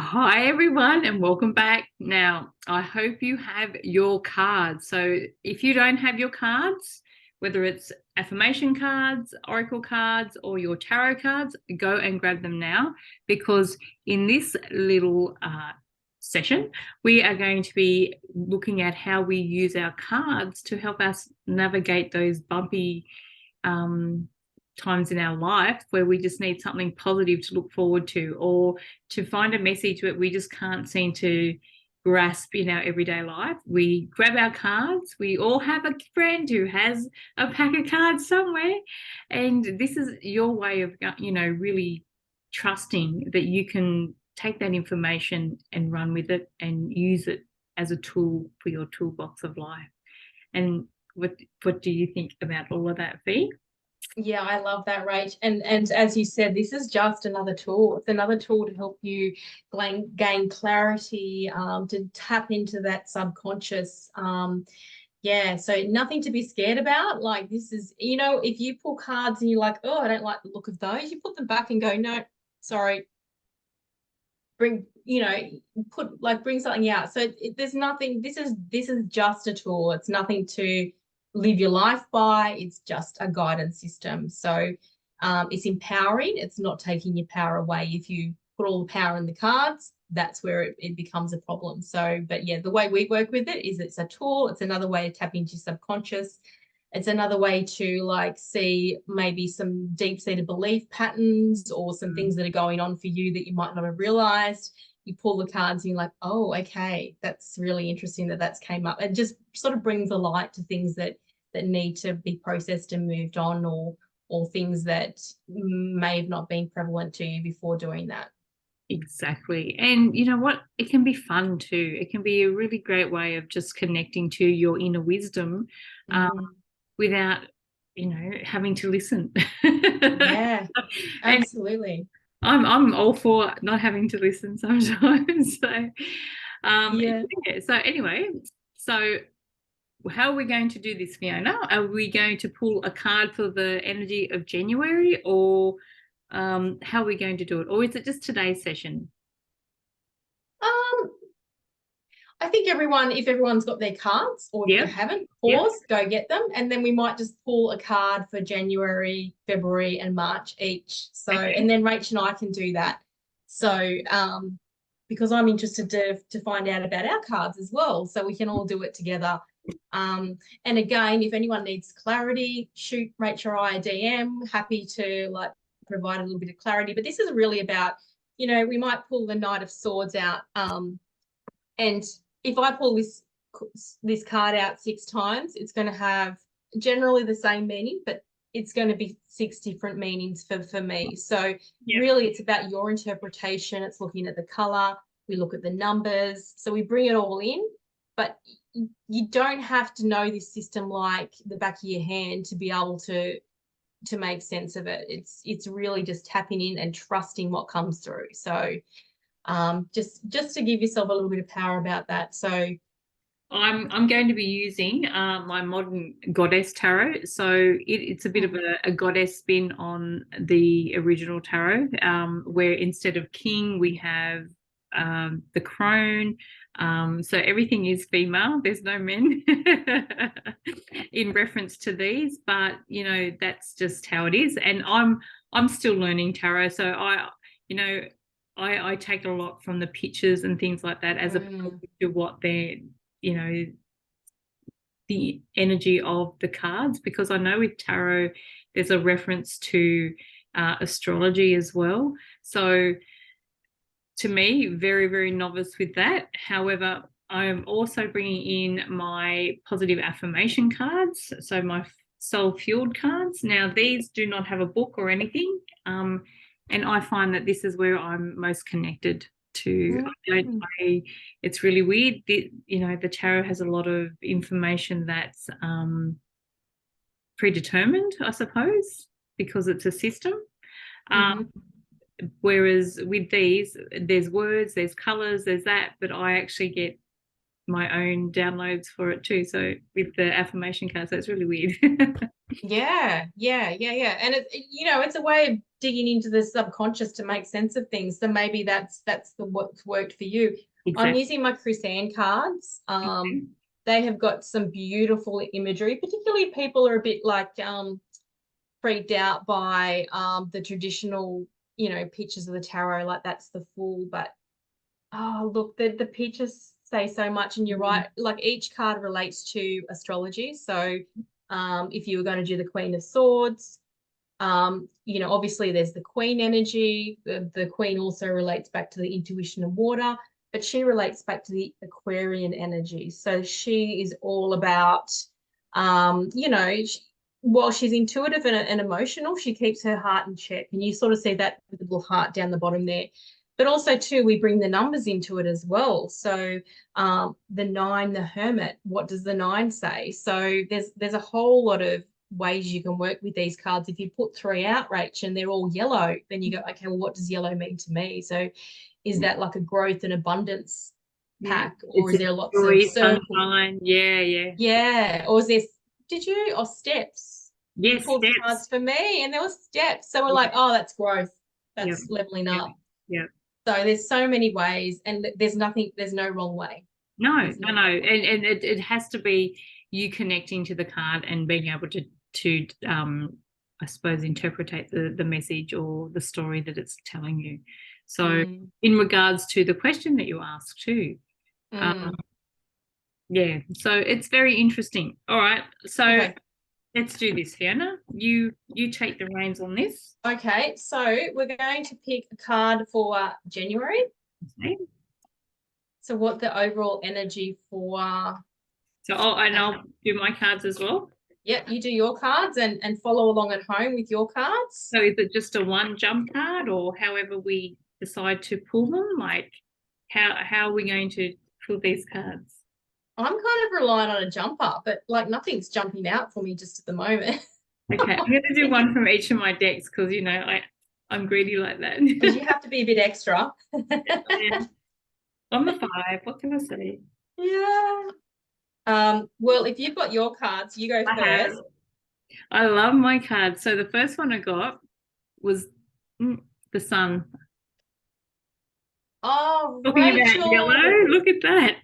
Hi, everyone, and welcome back. Now, I hope you have your cards. So, if you don't have your cards, whether it's affirmation cards, oracle cards, or your tarot cards, go and grab them now because in this little session, we are going to be looking at how we use our cards to help us navigate those bumpy times in our life where we just need something positive to look forward to or to find a message that we just can't seem to grasp in our everyday life. We grab our cards. We all have a friend who has a pack of cards somewhere. And this is your way of, really trusting that you can take that information and run with it and use it as a tool for your toolbox of life. And what do you think about all of that, Fee? Yeah, I love that, Rach. And as you said, this is just another tool. It's another tool to help you gain clarity, to tap into that subconscious. Yeah, so nothing to be scared about. Like this is, if you pull cards and you're like, oh, I don't like the look of those, you put them back and go, no, sorry, bring, bring something out. So there's nothing. This is just a tool. It's nothing to live your life by. It's just a guidance system. So it's empowering. It's not taking your power away. If you put all the power in the cards, that's where it becomes a problem. So, but yeah, the way we work with it is it's a tool. It's another way to tap into your subconscious. It's another way to see maybe some deep-seated belief patterns or some things that are going on for you that you might not have realized. You pull the cards and you're like, oh, okay, that's really interesting that's came up. It just sort of brings a light to things that need to be processed and moved on, or things that may have not been prevalent to you before doing that. Exactly. And you know what? It can be fun too. It can be a really great way of just connecting to your inner wisdom without, having to listen. Yeah, And absolutely. I'm all for not having to listen sometimes. So Yeah. yeah. So anyway, so how are we going to do this, Fiona? Are we going to pull a card for the energy of January, or how are we going to do it? Or is it just today's session? Um, I think if everyone's got their cards, or if Yeah. they haven't, Yep. pause, go get them. And then we might just pull a card for January, February, and March each. So, Okay. and then Rach and I can do that. So, because I'm interested to find out about our cards as well. So we can all do it together. And again, if anyone needs clarity, shoot Rach or I a DM. Happy to provide a little bit of clarity. But this is really about, we might pull the Knight of Swords out. And if I pull this card out 6 times, it's going to have generally the same meaning, but it's going to be 6 different meanings for me. So Yep. really it's about your interpretation. It's looking at the color. We look at the numbers. So we bring it all in, but you don't have to know this system like the back of your hand to be able to make sense of it. It's really just tapping in and trusting what comes through. So just to give yourself a little bit of power about that. So I'm going to be using my modern goddess tarot. So it's a bit of a goddess spin on the original tarot, where instead of king we have the crone. So everything is female. There's no men in reference to these, but that's just how it is. And I'm still learning tarot, so you know I take a lot from the pictures and things like that as opposed to what they're, the energy of the cards, because I know with tarot there's a reference to astrology as well. So to me, very, very novice with that. However, I'm also bringing in my positive affirmation cards, so my soul fueled cards. Now, these do not have a book or anything, and I find that this is where I'm most connected to. It's really weird. The tarot has a lot of information that's predetermined, I suppose, because it's a system. Whereas with these, there's words, there's colors, there's that, but I actually get my own downloads for it too. So with the affirmation cards, so it's really weird. yeah. And it's a way of digging into the subconscious to make sense of things. So maybe that's what's worked for you. I'm Exactly. using my Chrysan cards. They have got some beautiful imagery, particularly if people are a bit like freaked out by the traditional, pictures of the tarot, like that's the Fool. But oh, look, the pictures say so much, and you're right. Like each card relates to astrology. So if you were going to do the Queen of Swords, obviously there's the Queen energy. The Queen also relates back to the intuition of water, but she relates back to the Aquarian energy. So she is all about, while she's intuitive and emotional, she keeps her heart in check. And you sort of see that with the little heart down the bottom there. But also, too, we bring the numbers into it as well. So the 9, the Hermit, what does the 9 say? So there's a whole lot of ways you can work with these cards. If you put 3 out, Rach, and they're all yellow, then you go, okay, well, what does yellow mean to me? So is that like a growth and abundance pack, or is there lots of circles? Sunshine. Yeah. Yeah. Or is there, steps? You Yes, pulled steps. cards for me, and there were steps. So we're like, oh, that's growth. That's leveling up. Yeah. So there's so many ways, and there's no wrong way. No. And it has to be you connecting to the card and being able to I suppose interpret the message or the story that it's telling you. So in regards to the question that you asked too, yeah, so it's very interesting. All right, so let's do this, Fiona. You take the reins on this. Okay, so we're going to pick a card for January. Okay. So what the overall energy for... So I'll do my cards as well. Yep, you do your cards and follow along at home with your cards. So is it just a one jump card, or however we decide to pull them? Like how are we going to pull these cards? I'm kind of relying on a jumper, but like nothing's jumping out for me just at the moment. Okay, I'm going to do one from each of my decks because I'm greedy like that. Because you have to be a bit extra. On the 5, what can I say? Yeah. Well, if you've got your cards, you go first. I love my cards. So the first one I got was the Sun. Oh, talking Rachel. About yellow. Look at that.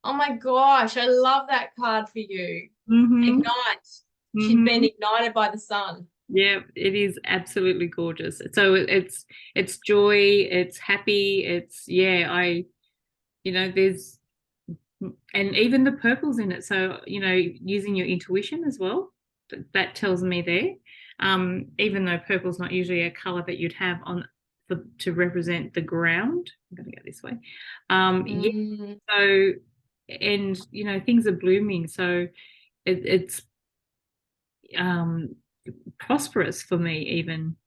Oh my gosh, I love that card for you. Ignite. She's been ignited by the sun. Yeah, it is absolutely gorgeous. So it's joy, it's happy, it's there's, and even the purple's in it. So using your intuition as well, that tells me there. Even though purple's not usually a color that you'd have to represent the ground. I'm going to go this way. Yeah, so, and things are blooming, so it's prosperous for me even.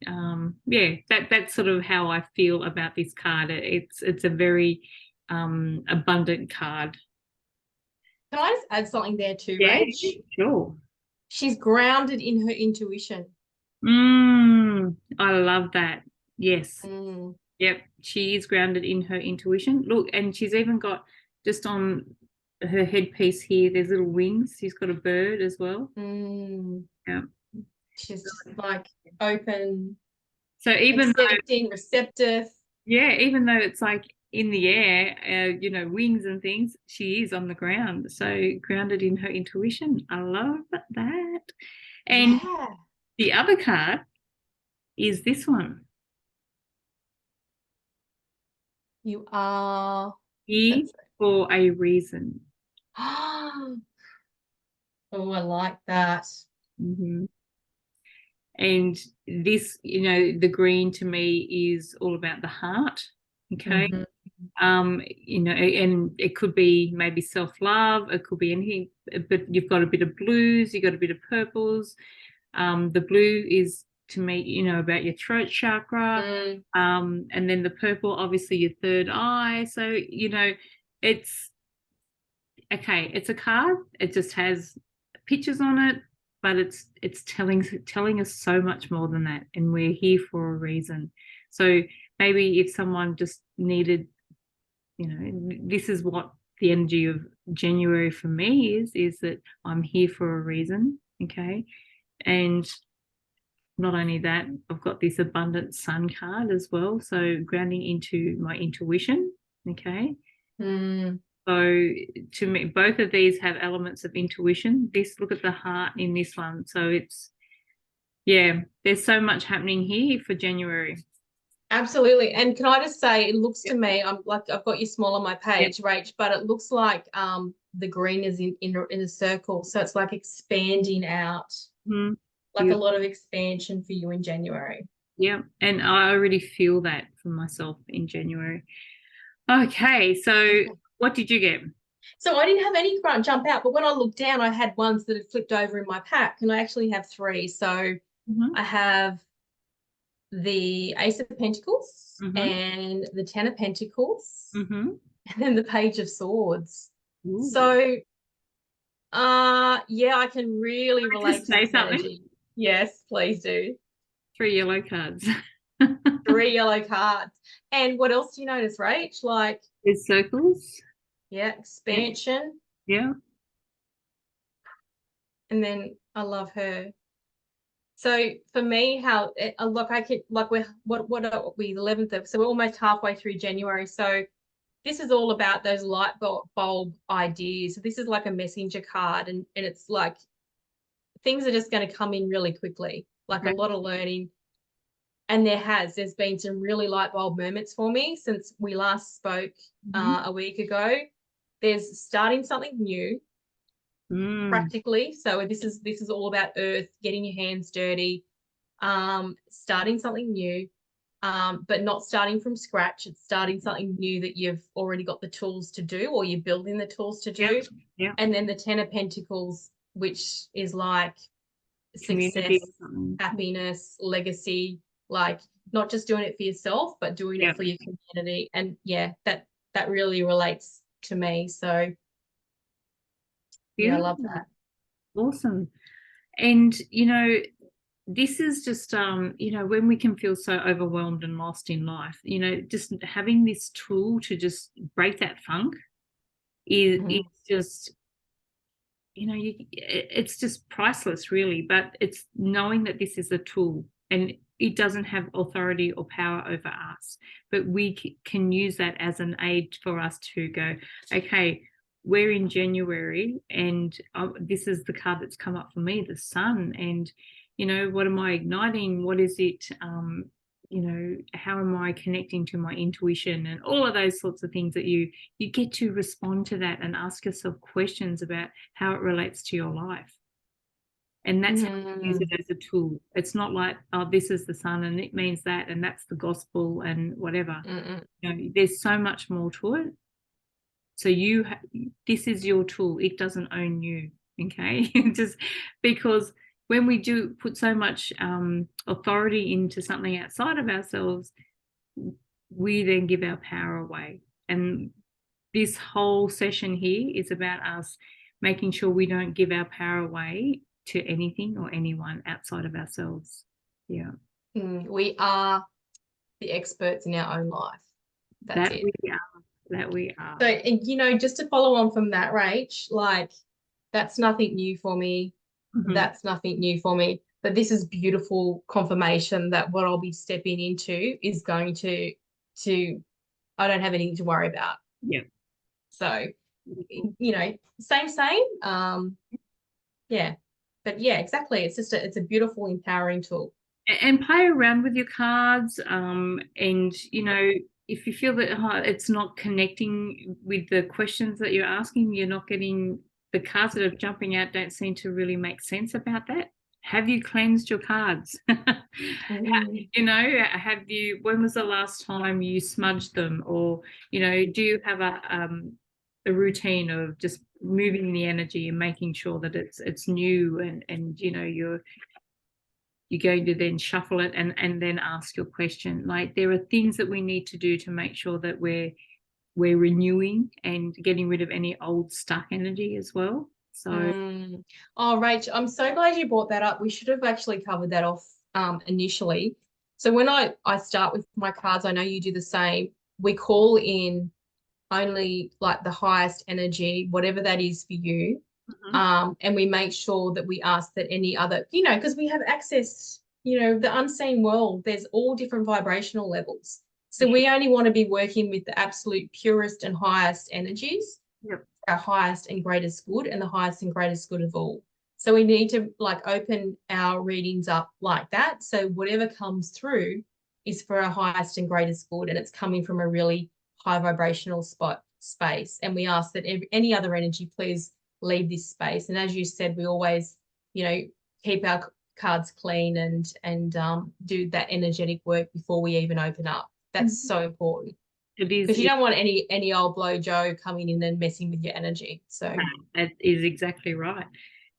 That's sort of how I feel about this card. It's a very abundant card. Can I just add something there too, Yeah, Rach? sure. She's grounded in her intuition. I love that. Yes. Yep, she is grounded in her intuition. Look, and she's even got just on her headpiece here, there's little wings. She's got a bird as well. Yeah. She's just like open. So even accepting, receptive. Yeah, even though it's like in the air, wings and things, she is on the ground. So grounded in her intuition. I love that. And the other card is this one. You are here for a reason. Oh, I like that. And this, the green to me is all about the heart. Okay. And it could be maybe self-love, it could be anything, but you've got a bit of blues, you've got a bit of purples. The blue is to me, about your throat chakra. And then the purple, obviously your third eye. So, it's okay, it's a card, it just has pictures on it, but it's telling us so much more than that, and we're here for a reason. So maybe if someone just needed, this is what the energy of January for me is that I'm here for a reason. Okay. And not only that, I've got this abundant sun card as well. So grounding into my intuition. Okay. Mm. So to me, both of these have elements of intuition. This, look at the heart in this one. So it's, yeah, there's so much happening here for January. Absolutely. And can I just say, it looks to Yep. me, I'm like, I've got you small on my Yep. page, Rach, but it looks like the green is in a circle. So it's like expanding out, Mhm. like a lot of expansion for you in January. Yeah, and I already feel that for myself in January. Okay, so what did you get? So I didn't have any grunt jump out, but when I looked down, I had ones that had flipped over in my pack, and I actually have three. So Mhm. I have the Ace of Pentacles Mhm. and the Ten of Pentacles, Mhm. and then the Page of Swords. Ooh. So yeah, I can really Can I relate just to say this something? energy. Yes, please do. 3 yellow cards. Three yellow cards. And what else do you notice, Rach? Like, There's circles. yeah, expansion. Yeah. And then I love her. So for me, how look, I could like we're what are we 11th of, so we're almost halfway through January. So this is all about those light bulb ideas. So this is like a messenger card, and it's like things are just going to come in really quickly, like a Okay. lot of learning. And there's been some really light bulb moments for me since we last spoke Mhm. a week ago. There's starting something new Mm. practically. So this is all about earth, getting your hands dirty, starting something new, but not starting from scratch. It's starting something new that you've already got the tools to do, or you're building the tools to Yeah. do. Yeah. And then the Ten of Pentacles, which is like Community success, or something. happiness, legacy, like not just doing it for yourself, but doing Yeah. it for your community. And yeah, that really relates to me. So yeah, I love Beautiful. that. Awesome. And this is just when we can feel so overwhelmed and lost in life, just having this tool to just break that funk is Mhm. just it's just priceless, really. But it's knowing that this is a tool and it doesn't have authority or power over us, but we can use that as an aid for us to go, okay, we're in January, and this is the card that's come up for me, the sun. And what am I igniting? What is it? How am I connecting to my intuition, and all of those sorts of things that you get to respond to that and ask yourself questions about how it relates to your life. And that's how you use it Mm. as a tool. It's not like, oh, this is the sun and it means that, and that's the gospel and whatever. Mm-mm. There's so much more to it. So this is your tool. It doesn't own you. Okay. Just because when we do put so much authority into something outside of ourselves, we then give our power away. And this whole session here is about us making sure we don't give our power away to anything or anyone outside of ourselves. Yeah. We are the experts in our own life. That's That it. we are. That we are. So, and just to follow on from that, Rach, like that's nothing new for me. Mhm. That's nothing new for me. But this is beautiful confirmation that what I'll be stepping into is going to I don't have anything to worry about. Yeah. So, same. Yeah. But yeah, exactly. It's a beautiful, empowering tool. And play around with your cards. And if you feel that it's not connecting with the questions that you're asking, you're not getting the cards that are jumping out, don't seem to really make sense about that. Have you cleansed your cards? Mm. When was the last time you smudged them? Or, do you have a routine of just moving the energy and making sure that it's new, and you're going to then shuffle it and then ask your question. Like, there are things that we need to do to make sure that we're renewing and getting rid of any old stuck energy as well. So Oh, Rach, I'm so glad you brought that up. We should have actually covered that off initially. So when I start with my cards, I know you do the same. We call in only like the highest energy, whatever that is for you. mhm. And we make sure that we ask that any other, because we have access you know, the unseen world, there's all different vibrational levels. So we only want to be working with the absolute purest and highest energies, Yep. our highest and greatest good, and the highest and greatest good of all. So we need to like open our readings up like that. So whatever comes through is for our highest and greatest good, and it's coming from a really high vibrational space. And we ask that any other energy, please leave this space. And as you said, we always, you know, keep our cards clean and do that energetic work before we even open up. That's so important. It is. Because you don't want any old blow Joe coming in and messing with your energy. So that is exactly right.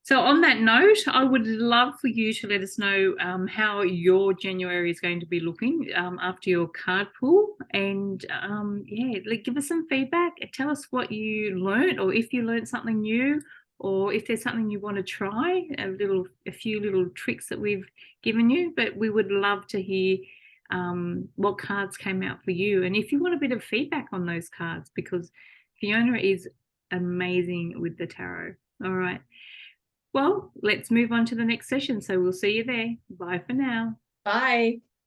So on that note, I would love for you to let us know how your January is going to be looking after your card pull, and yeah, like, give us some feedback. Tell us what you learned, or if you learned something new, or if there's something you want to try, a few little tricks that we've given you. But we would love to hear what cards came out for you, and if you want a bit of feedback on those cards, because Fiona is amazing with the tarot. All right. Well, let's move on to the next session. So we'll see you there. Bye for now. bye.